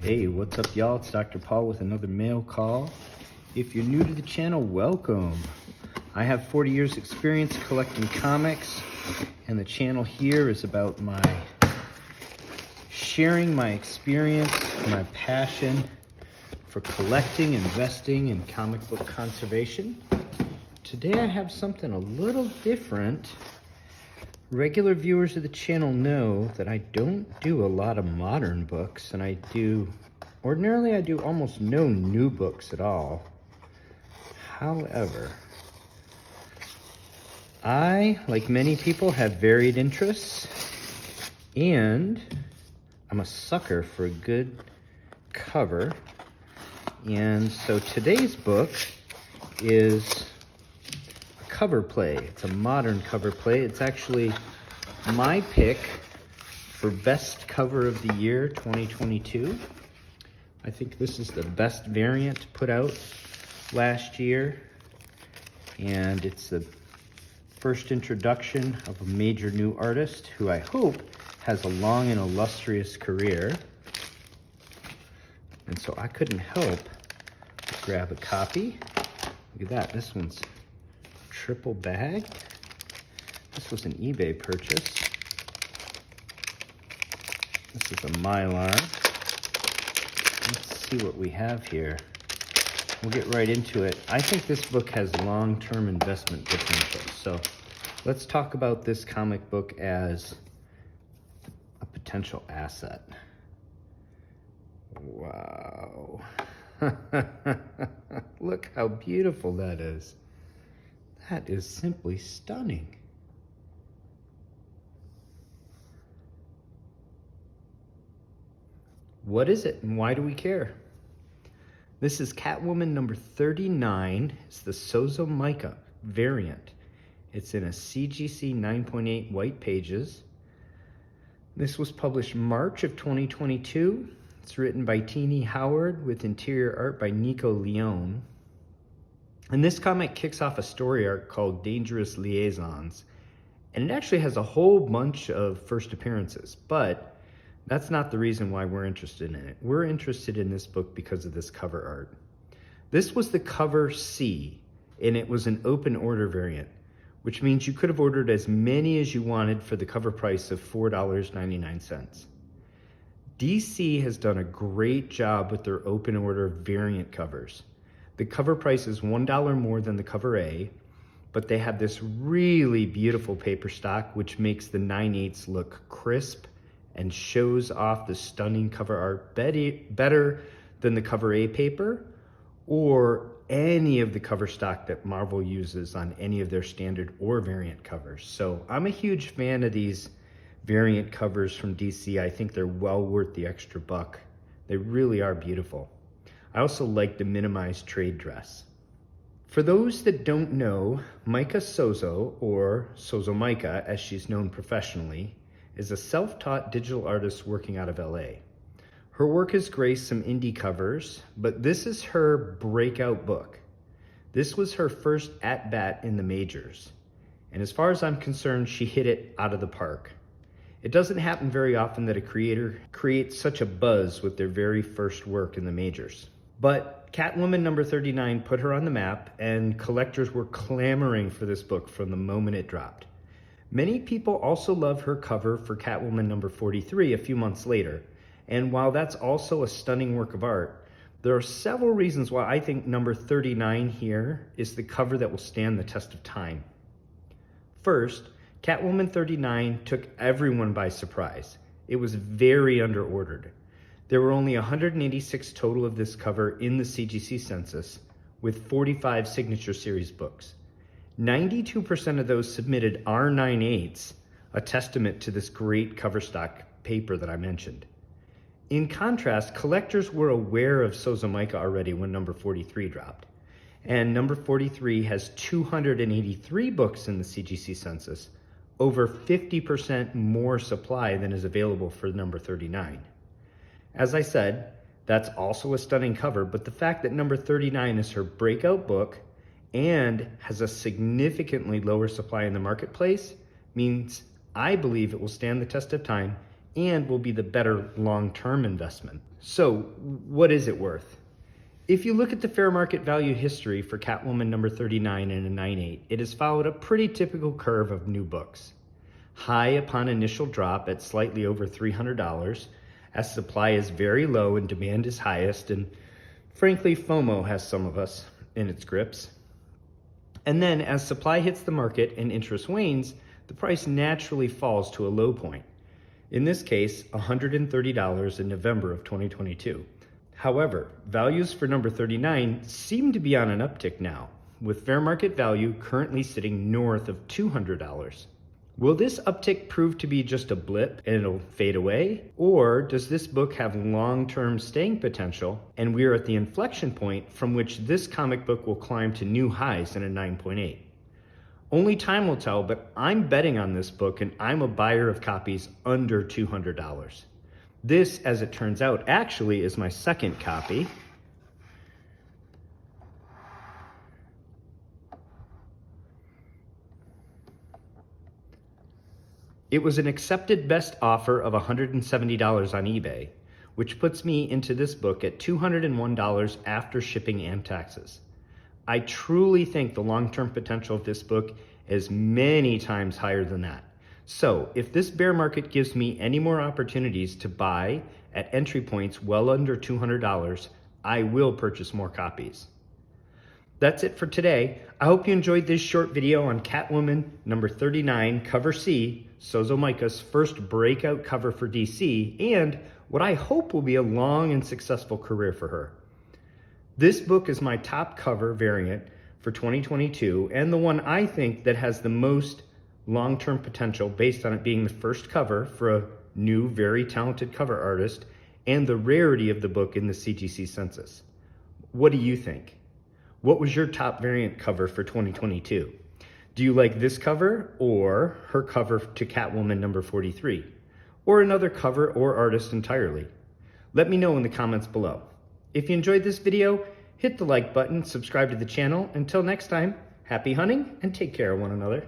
Hey, what's up y'all? It's Dr. Paul with another mail call. If you're new to the channel, welcome. I have 40 years experience collecting comics, and the channel here is about my sharing my experience, my passion for collecting, investing, and comic book conservation. Today I have something a little different. Regular viewers of the channel know that I don't do a lot of modern books, and ordinarily I do almost no new books at all. However, I, like many people, have varied interests, and I'm a sucker for a good cover. And so today's book is cover play. It's a modern cover play. It's actually my pick for best cover of the year 2022. I think this is the best variant put out last year, and it's the first introduction of a major new artist who I hope has a long and illustrious career. And so I couldn't help but grab a copy. Look at that, this one's triple bagged. This was an eBay purchase. This is a Mylar. Let's see what we have here. We'll get right into it. I think this book has long-term investment potential. So let's talk about this comic book as a potential asset. Wow. Look how beautiful that is. That is simply stunning. What is it and why do we care? This is Catwoman number 39. It's the Sozomaika variant. It's in a CGC 9.8 white pages. This was published March of 2022. It's written by Teenie Howard with interior art by Nico Leone. And this comic kicks off a story arc called Dangerous Liaisons. And it actually has a whole bunch of first appearances, but that's not the reason why we're interested in it. We're interested in this book because of this cover art. This was the Cover C, and it was an open order variant, which means you could have ordered as many as you wanted for the cover price of $4.99. DC has done a great job with their open order variant covers. The cover price is $1 more than the cover A, but they have this really beautiful paper stock, which makes the 9/8 look crisp and shows off the stunning cover art better than the cover A paper or any of the cover stock that Marvel uses on any of their standard or variant covers. So I'm a huge fan of these variant covers from DC. I think they're well worth the extra buck. They really are beautiful. I also like the minimized trade dress. For those that don't know, Maika Sozo, or Sozomaika as she's known professionally, is a self-taught digital artist working out of LA. Her work has graced some indie covers, but this is her breakout book. This was her first at-bat in the majors. And as far as I'm concerned, she hit it out of the park. It doesn't happen very often that a creator creates such a buzz with their very first work in the majors. But Catwoman number 39 put her on the map, and collectors were clamoring for this book from the moment it dropped. Many people also love her cover for Catwoman number 43 a few months later, and while that's also a stunning work of art, there are several reasons why I think number 39 here is the cover that will stand the test of time. First, Catwoman 39 took everyone by surprise. It was very under-ordered. There were only 186 total of this cover in the CGC census, with 45 signature series books. 92% of those submitted are 9/8, a testament to this great cover stock paper that I mentioned. In contrast, collectors were aware of Sozomaika already when number 43 dropped. And number 43 has 283 books in the CGC census, over 50% more supply than is available for number 39. As I said, that's also a stunning cover, but the fact that number 39 is her breakout book and has a significantly lower supply in the marketplace means I believe it will stand the test of time and will be the better long-term investment. So what is it worth? If you look at the fair market value history for Catwoman number 39 and a 9.8, it has followed a pretty typical curve of new books. High upon initial drop at slightly over $300, as supply is very low and demand is highest, and frankly, FOMO has some of us in its grips. And then as supply hits the market and interest wanes, the price naturally falls to a low point. In this case, $130 in November of 2022. However, values for number 39 seem to be on an uptick now, with fair market value currently sitting north of $200. Will this uptick prove to be just a blip and it'll fade away? Or does this book have long-term staying potential and we're at the inflection point from which this comic book will climb to new highs in a 9.8? Only time will tell, but I'm betting on this book and I'm a buyer of copies under $200. This, as it turns out, actually is my second copy. It was an accepted best offer of $170 on eBay, which puts me into this book at $201 after shipping and taxes. I truly think the long-term potential of this book is many times higher than that. So if this bear market gives me any more opportunities to buy at entry points well under $200, I will purchase more copies. That's it for today. I hope you enjoyed this short video on Catwoman number 39, Cover C, Sozomaika's first breakout cover for DC, and what I hope will be a long and successful career for her. This book is my top cover variant for 2022, and the one I think that has the most long-term potential based on it being the first cover for a new, very talented cover artist and the rarity of the book in the CGC census. What do you think? What was your top variant cover for 2022? Do you like this cover or her cover to Catwoman number 43? Or another cover or artist entirely? Let me know in the comments below. If you enjoyed this video, hit the like button, subscribe to the channel. Until next time, happy hunting and take care of one another.